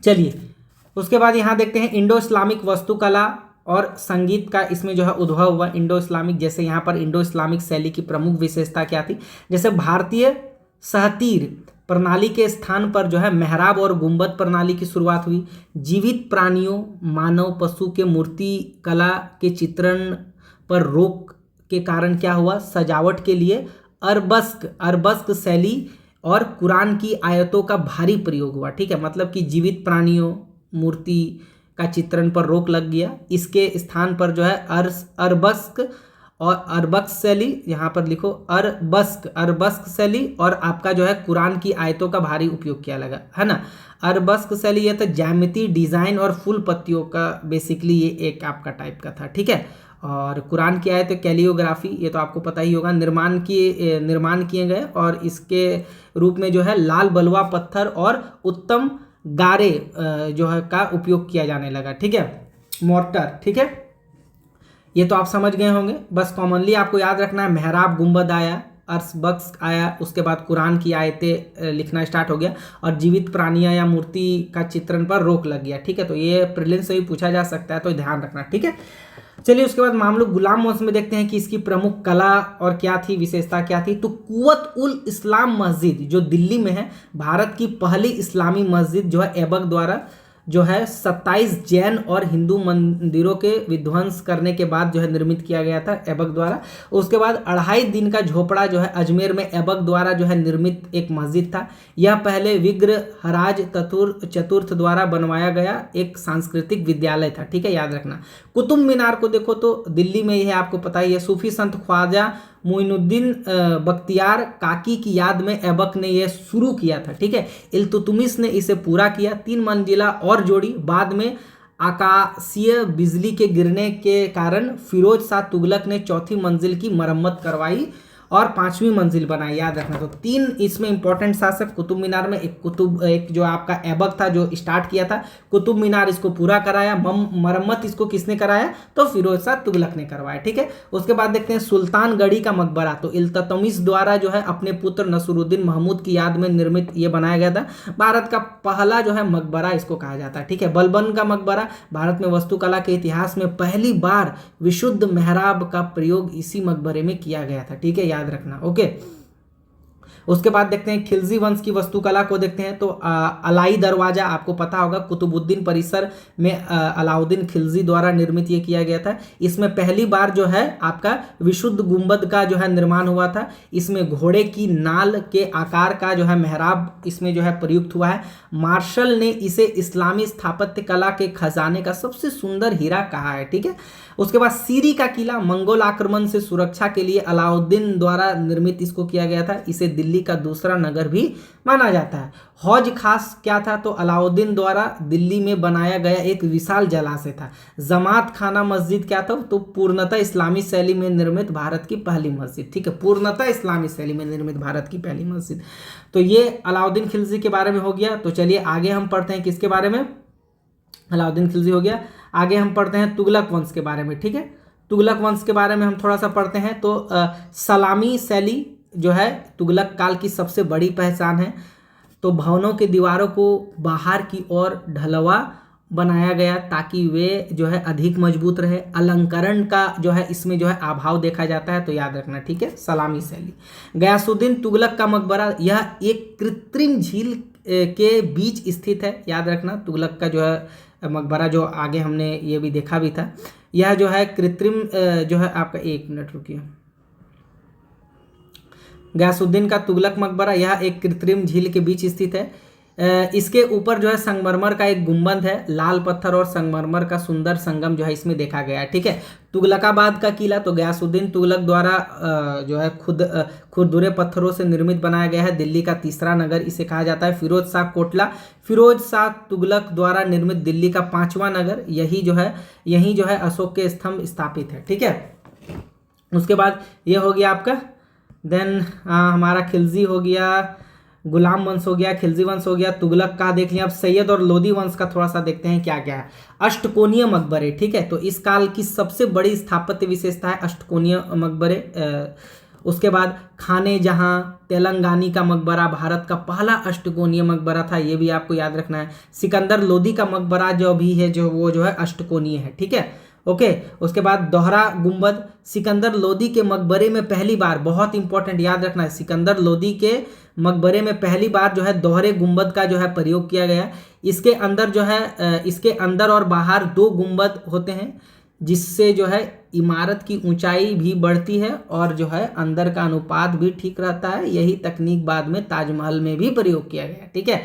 चलिए, उसके बाद यहाँ देखते हैं इंडो इस्लामिक वास्तुकला और संगीत का इसमें जो है उद्भव हुआ। इंडो इस्लामिक, जैसे यहाँ पर इंडो इस्लामिक शैली की प्रमुख विशेषता क्या थी? जैसे भारतीय सहतीर प्रणाली के स्थान पर जो है मेहराब और गुंबद प्रणाली की शुरुआत हुई। जीवित प्राणियों, मानव, पशु के मूर्ति कला के चित्रण पर रोक के कारण क्या हुआ? सजावट के लिए अरबस्क शैली और कुरान की आयतों का भारी प्रयोग हुआ, ठीक है। मतलब कि जीवित प्राणियों, मूर्ति का चित्रण पर रोक लग गया। इसके स्थान पर जो है अरबस्क और अरबक्स शैली, यहाँ पर लिखो अरबस्क शैली, और आपका जो है कुरान की आयतों का भारी उपयोग किया लगा, है ना। अरबस्क शैली ये तो ज्यामिति, डिजाइन और फूल पत्तियों का बेसिकली ये एक आपका टाइप का था, ठीक है। और कुरान की आयत कैलियोग्राफी, ये तो आपको पता ही होगा, निर्माण किए गए, और इसके रूप में जो है लाल बलुआ पत्थर और उत्तम गारे जो है का उपयोग किया जाने लगा, ठीक है, मोर्टर, ठीक है। ये तो आप समझ गए होंगे। बस कॉमनली आपको याद रखना है, मेहराब गुंबद आया, अर्श आया, उसके बाद कुरान की आयतें लिखना स्टार्ट हो गया, और जीवित प्राणियां या मूर्ति का चित्रण पर रोक लग गया, ठीक है। तो ये प्रीलिम्स से भी पूछा जा सकता है, तो ध्यान रखना, ठीक है। चलिए उसके बाद हम लोग गुलाम वंश में देखते हैं कि इसकी प्रमुख कला और क्या थी, विशेषता क्या थी। तो कुव्वत उल इस्लाम मस्जिद जो दिल्ली में है, भारत की पहली इस्लामी मस्जिद जो है ऐबक द्वारा जो है 27 जैन और हिंदू मंदिरों के विध्वंस करने के बाद जो है निर्मित किया गया था ऐबक द्वारा। उसके बाद 2.5 दिन का झोपड़ा जो है अजमेर में ऐबक द्वारा जो है निर्मित एक मस्जिद था। यह पहले विग्रहराज चतुर्थ द्वारा बनवाया गया एक सांस्कृतिक विद्यालय था, ठीक है, याद रखना। कुतुब मीनार को देखो तो दिल्ली में ही है, आपको पता ही है। सूफी संत ख्वाजा मोइनुद्दीन बख्तियार काकी की याद में ऐबक ने यह शुरू किया था, ठीक है। इल्तुतमिश ने इसे पूरा किया, 3 मंजिला और जोड़ी। बाद में आकाशीय बिजली के गिरने के कारण फिरोज शाह तुगलक ने 4थी मंजिल की मरम्मत करवाई और 5वीं मंजिल बनाई, याद रखना। तो 3 इसमें इंपॉर्टेंट शासक कुतुब मीनार में, एक जो आपका ऐबक था जो स्टार्ट किया था, कुतुब मीनार इसको पूरा कराया, मरम्मत इसको किसने कराया, तो फिरोज शाह तुगलक ने करवाया, ठीक है। उसके बाद देखते हैं सुल्तानगढ़ी का मकबरा, तो इल्तुतमिश द्वारा जो है अपने पुत्र नसरुद्दीन महमूद की याद में निर्मित ये बनाया गया था। भारत का पहला जो है मकबरा इसको कहा जाता है, ठीक है। बलबन का मकबरा, भारत में वास्तुकला के इतिहास में पहली बार विशुद्ध मेहराब का प्रयोग इसी मकबरे में किया गया था, ठीक है, याद रखना, ओके। उसके बाद देखते हैं खिलजी वंश की वास्तुकला को देखते हैं। तो अलाई दरवाजा आपको पता होगा, कुतुबुद्दीन परिसर में अलाउद्दीन खिलजी द्वारा निर्मित ये किया गया था। इसमें पहली बार जो है आपका विशुद्ध गुंबद का जो है निर्माण हुआ था। इसमें घोड़े की नाल के आकार का जो है मेहराब इसमें जो है प्रयुक्त हुआ है। मार्शल ने इसे इस्लामी स्थापत्य कला के खजाने का सबसे सुंदर हीरा कहा है, ठीक है। उसके बाद सीरी का किला, मंगोल आक्रमण से सुरक्षा के लिए अलाउद्दीन द्वारा निर्मित इसको किया गया था। इसे दिल्ली का दूसरा नगर भी माना जाता है। हौज खास क्या था, तो अलाउद्दीन द्वारा दिल्ली में बनाया गया एक विशाल जलाशय था। जमात खाना मस्जिद क्या था, तो पूर्णतः इस्लामी शैली में निर्मित भारत की पहली मस्जिद, ठीक है, पूर्णतः इस्लामी शैली में निर्मित भारत की पहली मस्जिद। तो ये अलाउद्दीन खिलजी के बारे में हो गया। तो चलिए आगे हम पढ़ते हैं किसके बारे में, अलाउद्दीन खिलजी हो गया। आगे हम पढ़ते हैं तुगलक वंश के बारे में, ठीक है। तुगलक वंश के बारे में हम थोड़ा सा पढ़ते हैं। तो सलामी शैली जो है तुगलक काल की सबसे बड़ी पहचान है। तो भवनों के दीवारों को बाहर की ओर ढलवा बनाया गया ताकि वे जो है अधिक मजबूत रहे। अलंकरण का जो है इसमें जो है अभाव देखा जाता है, तो याद रखना, ठीक है, सलामी शैली। गयासुद्दीन तुगलक का मकबरा, यह एक कृत्रिम झील के बीच स्थित है, याद रखना। तुगलक का जो है मकबरा जो आगे हमने ये भी देखा भी था, यह जो है कृत्रिम जो है आपका, 1 मिनट रुकिए, गयासुद्दीन का तुगलक मकबरा यह एक कृत्रिम झील के बीच स्थित है। इसके ऊपर जो है संगमरमर का एक गुंबद है। लाल पत्थर और संगमरमर का सुंदर संगम जो है इसमें देखा गया है, ठीक है। तुगलकाबाद का किला, तो गयासुद्दीन तुगलक द्वारा जो है खुरदुरे पत्थरों से निर्मित बनाया गया है। दिल्ली का तीसरा नगर इसे कहा जाता है। फिरोज शाह कोटला, फिरोज शाह तुगलक द्वारा निर्मित दिल्ली का 5वां नगर, यही जो है अशोक के स्तंभ स्थापित है, ठीक है। उसके बाद ये हो गया आपका, देन हमारा खिलजी हो गया, गुलाम वंश हो गया, खिलजी वंश हो गया, तुगलक का देख लिया। अब सैयद और लोदी वंश का थोड़ा सा देखते हैं क्या क्या है। अष्टकोणीय मकबरे, ठीक है, तो इस काल की सबसे बड़ी स्थापत्य विशेषता है अष्टकोणीय मकबरे। उसके बाद खाने जहां तेलंगानी का मकबरा भारत का पहला अष्टकोणीय मकबरा था, ये भी आपको याद रखना है। सिकंदर लोदी का मकबरा जो भी है वो जो है अष्टकोणीय है, ठीक है, ओके। उसके बाद दोहरा गुंबद, सिकंदर लोदी के मकबरे में पहली बार, बहुत इंपॉर्टेंट याद रखना है, सिकंदर लोदी के मकबरे में पहली बार जो है दोहरे गुंबद का जो है प्रयोग किया गया। इसके अंदर जो है इसके अंदर और बाहर 2 गुंबद होते हैं, जिससे जो है इमारत की ऊंचाई भी बढ़ती है और जो है अंदर का अनुपात भी ठीक रहता है। यही तकनीक बाद में ताजमहल में भी प्रयोग किया गया, ठीक है।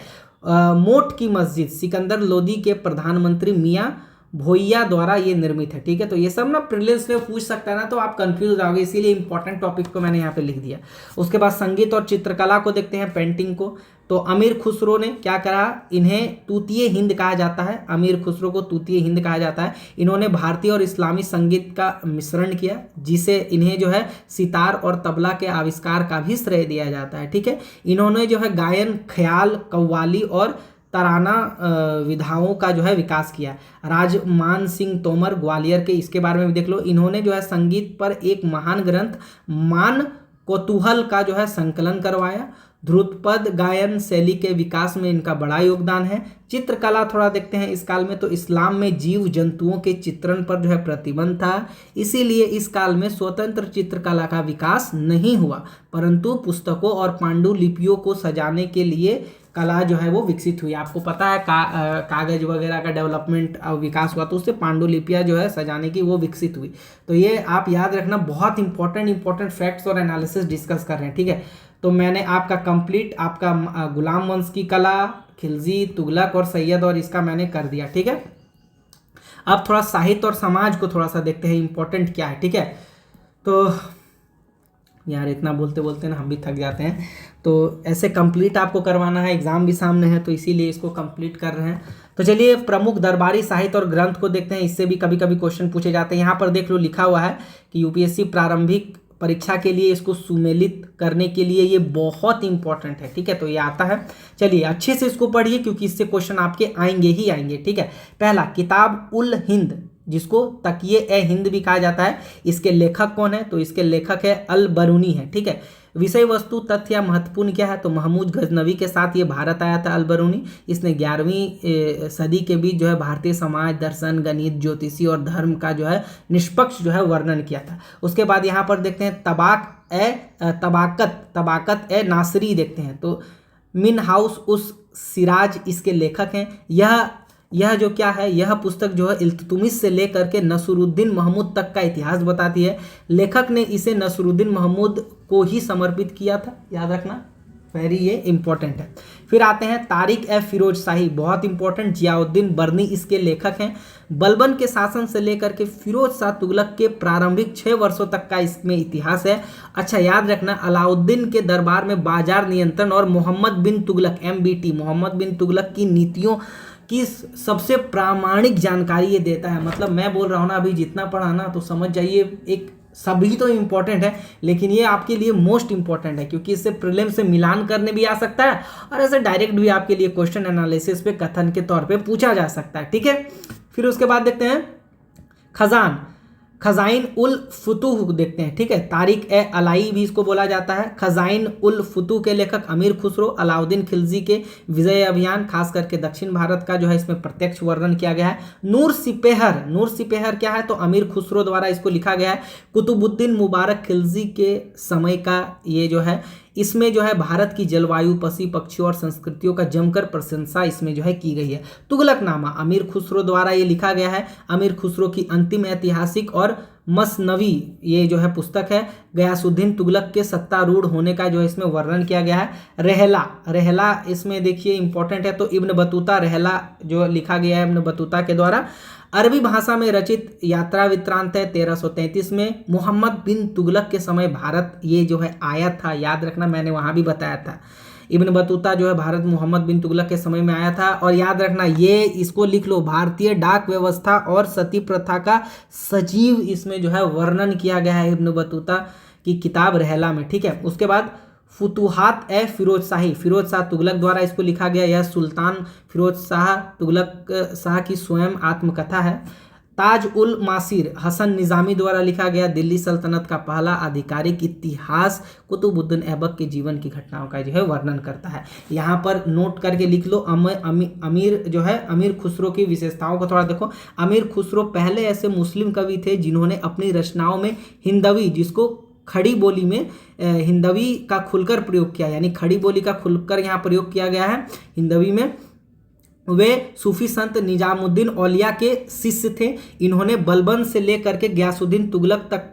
मोट की मस्जिद, सिकंदर लोदी के प्रधानमंत्री मियाँ भोइया द्वारा ये निर्मित है। ठीक है, तो ये सब ना प्रीलिम्स में पूछ सकता है ना, तो आप कंफ्यूज हो जाओगे, इसीलिए इंपॉर्टेंट टॉपिक को मैंने यहाँ पे लिख दिया। उसके बाद संगीत और चित्रकला को देखते हैं, पेंटिंग को। तो अमीर खुसरो ने क्या करा, इन्हें तूतीय हिंद कहा जाता है, अमीर खुसरो को तूतीय हिंद कहा जाता है। इन्होंने भारतीय और इस्लामी संगीत का मिश्रण किया, जिसे इन्हें जो है सितार और तबला के आविष्कार का भी श्रेय दिया जाता है। ठीक है, इन्होंने जो है गायन, ख्याल, कव्वाली और तराना विधाओं का जो है विकास किया। राजमान सिंह तोमर ग्वालियर के, इसके बारे में भी देख लो, इन्होंने जो है संगीत पर एक महान ग्रंथ मान कौतूहल का जो है संकलन करवाया। ध्रुतपद गायन शैली के विकास में इनका बड़ा योगदान है। चित्रकला थोड़ा देखते हैं इस काल में, तो इस्लाम में जीव जंतुओं के चित्रण पर जो है प्रतिबंध था, इसीलिए इस काल में स्वतंत्र चित्रकला का विकास नहीं हुआ, परंतु पुस्तकों और पांडुलिपियों को सजाने के लिए कला जो है वो विकसित हुई। आपको पता है कागज वगैरह का डेवलपमेंट विकास हुआ, तो उससे पांडुलिपियाँ जो है सजाने की वो विकसित हुई। तो ये आप याद रखना, बहुत इंपॉर्टेंट फैक्ट्स और एनालिसिस डिस्कस कर रहे हैं। ठीक है, तो मैंने आपका कंप्लीट आपका गुलाम वंश की कला, खिलजी, तुगलक और सैयद और इसका मैंने कर दिया। ठीक है, अब थोड़ा साहित्य और समाज को थोड़ा सा देखते हैं इंपॉर्टेंट क्या है। ठीक है, तो यार इतना बोलते बोलते ना हम भी थक जाते हैं, तो ऐसे कंप्लीट आपको करवाना है, एग्जाम भी सामने है, तो इसीलिए इसको कंप्लीट कर रहे हैं। तो चलिए प्रमुख दरबारी साहित्य और ग्रंथ को देखते हैं, इससे भी कभी कभी क्वेश्चन पूछे जाते हैं। यहाँ पर देख लो लिखा हुआ है कि यूपीएससी प्रारंभिक परीक्षा के लिए इसको सुमेलित करने के लिए ये बहुत इंपॉर्टेंट है। ठीक है, तो ये आता है, चलिए अच्छे से इसको पढ़िए क्योंकि इससे क्वेश्चन आपके आएंगे ही आएंगे। ठीक है, पहला किताब उल हिंद, जिसको तकिए ए हिंद भी कहा जाता है, इसके लेखक कौन है, तो इसके लेखक है अल बरूनी है। ठीक है, विषय वस्तु तथ्य या महत्वपूर्ण क्या है, तो महमूद गजनवी के साथ ये भारत आया था अल बरूनी। इसने 11वीं सदी के बीच जो है भारतीय समाज, दर्शन, गणित, ज्योतिषी और धर्म का जो है निष्पक्ष जो है वर्णन किया था। उसके बाद यहाँ पर देखते हैं तबाकत ए नासरी देखते हैं, तो मिन हाउस उस सिराज इसके लेखक हैं। यह जो क्या है, यह पुस्तक जो है इल्तुतमिश से लेकर के नसरुद्दीन महमूद तक का इतिहास बताती है। लेखक ने इसे नसरुद्दीन महमूद को ही समर्पित किया था, याद रखना, वेरी ये इंपॉर्टेंट है। फिर आते हैं तारिक ए फिरोज शाही, बहुत इंपॉर्टेंट, जियाउद्दीन बर्नी इसके लेखक हैं। बलबन के शासन से लेकर के फिरोज शाह तुगलक के प्रारंभिक 6 वर्षों तक का इसमें इतिहास है। अच्छा याद रखना, अलाउद्दीन के दरबार में बाजार नियंत्रण और मोहम्मद बिन तुगलक MBT, मोहम्मद बिन तुगलक की नीतियों की सबसे प्रामाणिक जानकारी ये देता है। मतलब मैं बोल रहा हूँ ना, अभी जितना पढ़ा ना, तो समझ जाइए, एक सभी तो इम्पोर्टेंट है लेकिन ये आपके लिए मोस्ट इंपॉर्टेंट है, क्योंकि इससे प्रीलिम से मिलान करने भी आ सकता है और ऐसे डायरेक्ट भी आपके लिए क्वेश्चन एनालिसिस पे कथन के तौर पे पूछा जा सकता है। ठीक है, फिर उसके बाद देखते हैं खजाइन उल फुतूह देखते हैं। ठीक है, तारिक ए अलाई भी इसको बोला जाता है। खजाइन उल फुतूह के लेखक अमीर खुसरो। अलाउद्दीन खिलजी के विजय अभियान, खास करके दक्षिण भारत का जो है इसमें प्रत्यक्ष वर्णन किया गया है। नूर सिपेहर क्या है, तो अमीर खुसरो द्वारा इसको लिखा गया है। कुतुबुद्दीन मुबारक खिलजी के समय का ये जो है, इसमें जो है भारत की जलवायु, पशु पक्षियों और संस्कृतियों का जमकर प्रशंसा इसमें जो है की गई है। तुगलकनामा अमीर खुसरो द्वारा ये लिखा गया है। अमीर खुसरो की अंतिम ऐतिहासिक और मसनवी ये जो है पुस्तक है। गयासुद्दीन तुगलक के सत्तारूढ़ होने का जो है इसमें वर्णन किया गया है। रहला इसमें देखिए इंपॉर्टेंट है, तो इब्न बतूता रहला जो लिखा गया है इब्न बतूता के द्वारा। अरबी भाषा में रचित यात्रा वृत्तांत है 1333 में। मोहम्मद बिन तुगलक के समय भारत ये जो है आया था, याद रखना, मैंने वहां भी बताया था। इब्न बतूता जो है भारत मोहम्मद बिन तुगलक के समय में आया था। और याद रखना, ये इसको लिख लो, भारतीय डाक व्यवस्था और सती प्रथा का सजीव इसमें जो है वर्णन किया गया है इब्न बतूता की किताब रहला में। ठीक है, उसके बाद फुतुहात ए फिरोज शाह तुगलक द्वारा इसको लिखा गया। यह सुल्तान फिरोज शाह तुगलक शाह की स्वयं आत्मकथा है। ताज उल मासिर हसन निज़ामी द्वारा लिखा गया। दिल्ली सल्तनत का पहला आधिकारिक इतिहास कुतुबुद्दीन ऐबक के जीवन की घटनाओं का जो है वर्णन करता है। यहाँ पर नोट करके लिख लो। अमीर जो है अमीर खुसरो की विशेषताओं को थोड़ा देखो। अमीर खुसरो पहले ऐसे मुस्लिम कवि थे जिन्होंने अपनी रचनाओं में हिंदवी, जिसको खड़ी बोली में हिंदवी का खुलकर प्रयोग किया, यानी खड़ी बोली का खुलकर यहाँ प्रयोग किया गया है हिंदवी में। वे सूफी संत निजामुद्दीन औलिया के शिष्य थे। इन्होंने बलबन से लेकर के गयासुद्दीन तुगलक तक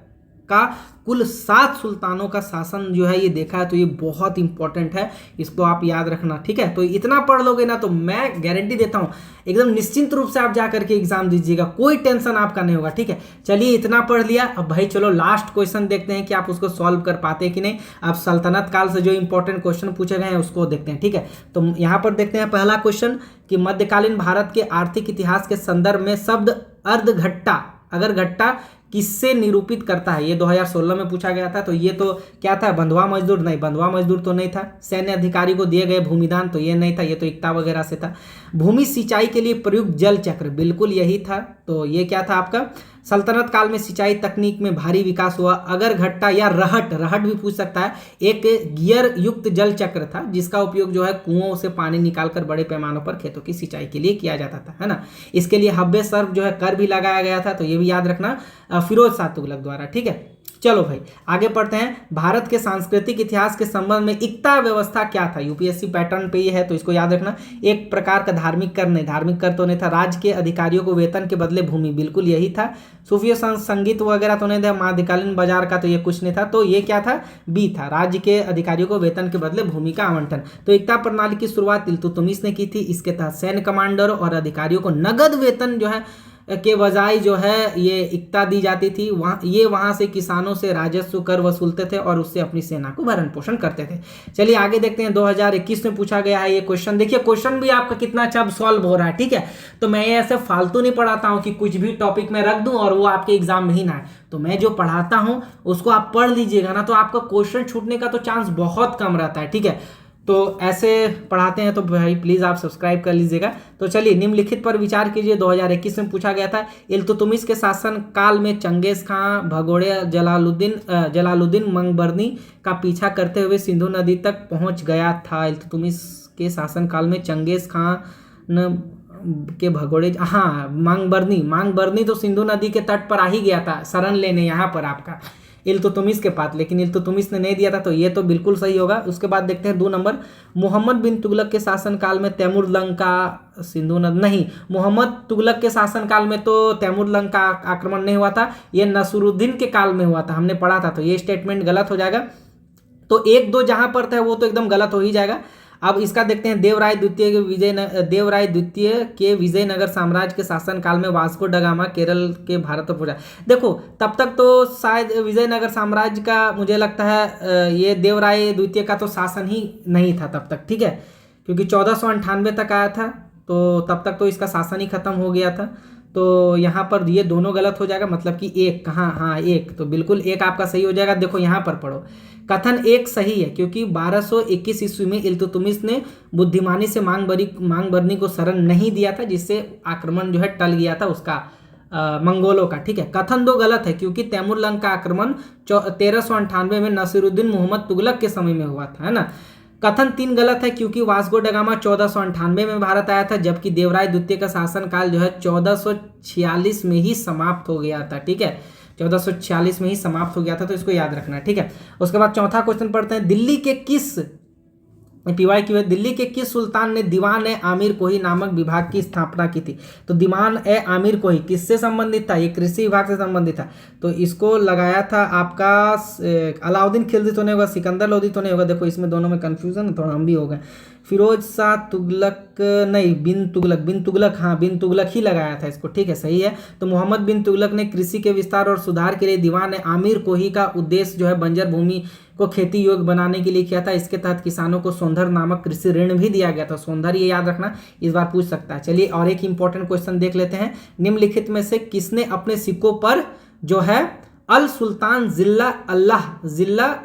का कुल 7 सुल्तानों का शासन जो है ये देखा है, तो ये बहुत इंपॉर्टेंट है, इसको आप याद रखना, ठीक है। तो इतना पढ़ लोगे ना तो मैं गारंटी देता हूँ एकदम निश्चिंत रूप से आप जा करके एग्जाम दीजिएगा, कोई टेंशन आपका नहीं होगा, ठीक है। चलिए इतना पढ़ लिया, अब भाई चलो लास्ट क्वेश्चन देखते हैं कि आप उसको सॉल्व कर पाते हैं कि नहीं। आप सल्तनत काल से जो इंपॉर्टेंट क्वेश्चन पूछे गए हैं उसको देखते हैं, ठीक है। तो यहाँ पर देखते हैं पहला क्वेश्चन कि मध्यकालीन भारत के आर्थिक इतिहास के संदर्भ में शब्द अर्धघट्टा, अगर घट्टा किससे निरूपित करता है। ये 2016 में पूछा गया था। तो ये तो क्या था, बंधुआ मजदूर, नहीं बंधुआ मजदूर तो नहीं था। सैन्य अधिकारी को दिए गए भूमिदान, तो ये नहीं था, ये तो एकता वगैरह से था। भूमि सिंचाई के लिए प्रयुक्त जल चक्र, बिल्कुल यही था। तो ये क्या था आपका, सल्तनत काल में सिंचाई तकनीक में भारी विकास हुआ। अगर घट्टा या रहट, रहट भी पूछ सकता है, एक गियर युक्त जल चक्र था जिसका उपयोग जो है कुओं से पानी निकालकर बड़े पैमानों पर खेतों की सिंचाई के लिए किया जाता था, है ना। इसके लिए हब्बे सर्व जो है कर भी लगाया गया था, तो ये भी याद रखना, फिरोज शाह तुगलक द्वारा, ठीक है। चलो भाई आगे पढ़ते हैं। भारत के सांस्कृतिक इतिहास के संबंध में इक्ता व्यवस्था क्या था। यूपीएससी पैटर्न पे ये है, तो इसको याद रखना। एक प्रकार का धार्मिक कर, नहीं धार्मिक कर तो नहीं था। राज्य के अधिकारियों को वेतन के बदले भूमि, बिल्कुल यही था। सूफी संगीत वगैरह तो नहीं था। मध्यकालीन बाजार का तो ये कुछ नहीं था। तो ये क्या था, बी था, राज्य के अधिकारियों को वेतन के बदले भूमि का आवंटन। तो इक्ता प्रणाली की शुरुआत इल्तुतमिश ने की थी। इसके तहत सैन्य कमांडरों और अधिकारियों को नगद वेतन जो है के बजाय जो है ये इक्ता दी जाती थी। वहाँ से किसानों से राजस्व कर वसूलते थे और उससे अपनी सेना को भरण पोषण करते थे। चलिए आगे देखते हैं। 2021 में पूछा गया है ये क्वेश्चन। देखिए क्वेश्चन भी आपका कितना अच्छा अब सॉल्व हो रहा है, ठीक है। तो मैं ऐसे फालतू नहीं पढ़ाता हूँ कि कुछ भी टॉपिक में रख दूं और वो आपके एग्जाम में ही ना आए। तो मैं जो पढ़ाता हूँ उसको आप पढ़ लीजिएगा ना, तो आपका क्वेश्चन छूटने का तो चांस बहुत कम रहता है, ठीक है। तो ऐसे पढ़ाते हैं तो भाई प्लीज़ आप सब्सक्राइब कर लीजिएगा। तो चलिए निम्नलिखित पर विचार कीजिए। 2021 में पूछा गया था, इल्तुतमिश के शासन काल में चंगेज खां भगोड़े जलालुद्दीन मंगबरनी का पीछा करते हुए सिंधु नदी तक पहुंच गया था। इल्तुतमिश के शासन काल में चंगेज खां के भगोड़े, हाँ मांगबरनी तो सिंधु नदी के तट पर आ ही गया था शरण लेने यहाँ पर आपका इल्तुतमिश के पास, लेकिन इल्तुतमिश ने नहीं दिया था, तो ये तो बिल्कुल सही होगा। उसके बाद देखते हैं 2 नंबर, मोहम्मद बिन तुगलक के शासनकाल में तैमूरलंग का सिंधु नदी, नहीं मोहम्मद तुगलक के शासनकाल में तो तैमूरलंग का आक्रमण नहीं हुआ था, ये नसरुद्दीन के काल में हुआ था, हमने पढ़ा था। तो ये स्टेटमेंट गलत हो जाएगा। तो 1-2 जहां पर था वो तो एकदम गलत हो ही जाएगा। अब इसका देखते हैं। देवराय द्वितीय के विजयनगर साम्राज्य के शासन काल में वास्को डगामा केरल के भारत पर पहुंचा। देखो तब तक तो शायद विजयनगर साम्राज्य का मुझे लगता है ये देवराय द्वितीय का तो शासन ही नहीं था तब तक, ठीक है, क्योंकि 1498 तक आया था, तो तब तक तो इसका शासन ही खत्म हो गया था। तो यहाँ पर ये दोनों गलत हो जाएगा, मतलब कि एक कहाँ, हाँ एक, तो बिल्कुल एक आपका सही हो जाएगा। देखो यहाँ पर पढ़ो, कथन एक सही है क्योंकि 1221 ईस्वी में इल्तुतमिश ने बुद्धिमानी से मांगबरनी को शरण नहीं दिया था, जिससे आक्रमण जो है टल गया था उसका मंगोलों का, ठीक है। कथन 2 गलत है क्योंकि तैमूरलंग का आक्रमण 1398 में नसीरुद्दीन मोहम्मद तुगलक के समय में हुआ था, है ना। कथन 3 गलत है क्योंकि वास्को डगामा 1498 में भारत आया था, जबकि देवराय द्वितीय का शासनकाल जो है 1446 में ही समाप्त हो गया था, ठीक है, 1446 में ही समाप्त हो गया था। तो इसको याद रखना, ठीक है। उसके बाद चौथा क्वेश्चन पढ़ते हैं। दिल्ली के किस सुल्तान ने दीवान ए आमिर कोही नामक विभाग की स्थापना की थी। तो दीवान ए आमिर कोही किससे संबंधित था, ये कृषि विभाग से संबंधित था। तो इसको लगाया था आपका अलाउद्दीन खिलजी तो नहीं होगा, सिकंदर लोदी तो नहीं होगा। देखो इसमें दोनों में कंफ्यूजन थोड़ा हम भी हो गए। फिरोज शाह तुगलक नहीं, बिन तुगलक, हाँ बिन तुगलक ही लगाया था इसको, ठीक है, सही है। तो मोहम्मद बिन तुगलक ने कृषि के विस्तार और सुधार के लिए दीवान आमिर कोही का उद्देश्य जो है बंजर भूमि को खेती योग्य बनाने के लिए किया था। इसके तहत किसानों को सोंधर नामक कृषि ऋण भी दिया गया था। सोंधर ये याद रखना, इस बार पूछ सकता है। चलिए और एक इंपॉर्टेंट क्वेश्चन देख लेते हैं। निम्नलिखित में से किसने अपने सिक्कों पर जो है अल सुल्तान जिल्ला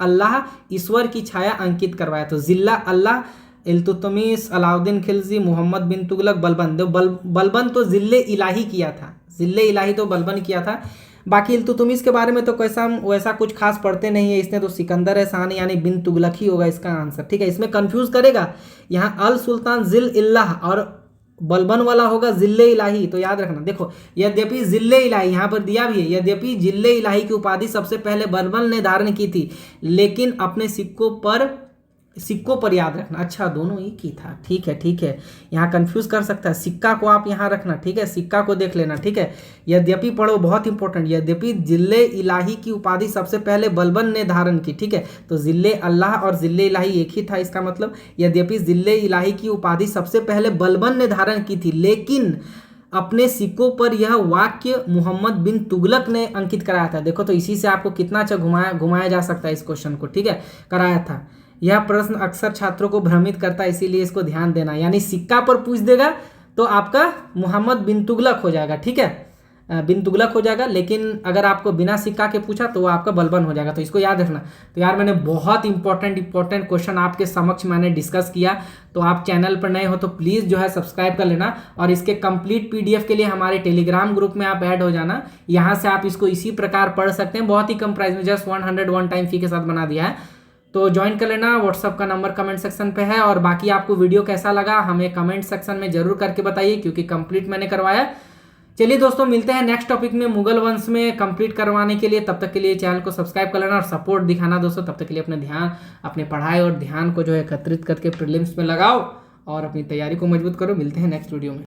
अल्लाह ईश्वर की छाया अंकित करवाया? तो जिल्ला अल्लाह इल्तुतमिश, अलाउद्दीन खिलजी, मोहम्मद बिन तुगलक, बलबन तो जिल्ले इलाही किया था, जिल्ले इलाही तो बलबन किया था। बाकी इल्तुतमिश के बारे में तो वैसा कुछ खास पढ़ते नहीं है, इसने तो सिकंदर है शान यानी बिन तुगलक ही होगा इसका आंसर, ठीक है। इसमें कंफ्यूज करेगा, यहाँ अल सुल्तान जिल इल्लाह और बलबन वाला होगा जिल्ले इलाही, तो याद रखना। देखो यद्यपि जिल्ले इलाही यहाँ पर दिया भी है, यद्यपि जिल्ले इलाही की उपाधि सबसे पहले बलबन ने धारण की थी, लेकिन अपने सिक्कों पर सिक्कों पर याद रखना। अच्छा दोनों एक ही था, ठीक है ठीक है, यहाँ कंफ्यूज कर सकता है। सिक्का को आप यहाँ रखना, ठीक है, सिक्का को देख लेना, ठीक है। यद्यपि पढ़ो, बहुत इंपॉर्टेंट, यद्यपि जिले इलाही की उपाधि सबसे पहले बलबन ने धारण की, ठीक है। तो जिले अल्लाह और जिले इलाही एक ही था, इसका मतलब यद्यपि जिले इलाही की उपाधि सबसे पहले बलबन ने धारण की थी, लेकिन अपने सिक्कों पर यह वाक्य मोहम्मद बिन तुगलक ने अंकित कराया था। देखो तो इसी से आपको कितना अच्छा घुमाया जा सकता है इस क्वेश्चन को, ठीक है, कराया था। यह प्रश्न अक्सर छात्रों को भ्रमित करता है, इसीलिए इसको ध्यान देना। यानी सिक्का पर पूछ देगा तो आपका मोहम्मद बिन तुगलक हो जाएगा, ठीक है, बिन तुगलक हो जाएगा। लेकिन अगर आपको बिना सिक्का के पूछा तो वो आपका बलबन हो जाएगा, तो इसको याद रखना। तो यार मैंने बहुत इंपॉर्टेंट क्वेश्चन आपके समक्ष मैंने डिस्कस किया। तो आप चैनल पर नए हो तो प्लीज़ जो है सब्सक्राइब कर लेना, और इसके कंप्लीट पीडीएफ के लिए हमारे टेलीग्राम ग्रुप में आप ऐड हो जाना। यहाँ से आप इसको इसी प्रकार पढ़ सकते हैं, बहुत ही कम प्राइस में, जस्ट 101 टाइम फी के साथ बना दिया है। तो ज्वाइन कर लेना। व्हाट्सअप का नंबर कमेंट सेक्शन पे है। और बाकी आपको वीडियो कैसा लगा हमें कमेंट सेक्शन में जरूर करके बताइए, क्योंकि कंप्लीट मैंने करवाया। चलिए दोस्तों, मिलते हैं नेक्स्ट टॉपिक में मुगल वंश में कंप्लीट करवाने के लिए। तब तक के लिए चैनल को सब्सक्राइब कर लेना और सपोर्ट दिखाना दोस्तों। तब तक के लिए अपने पढ़ाई और ध्यान को जो है एकत्रित करके प्रीलिम्स में लगाओ और अपनी तैयारी को मजबूत करो। मिलते हैं नेक्स्ट वीडियो में।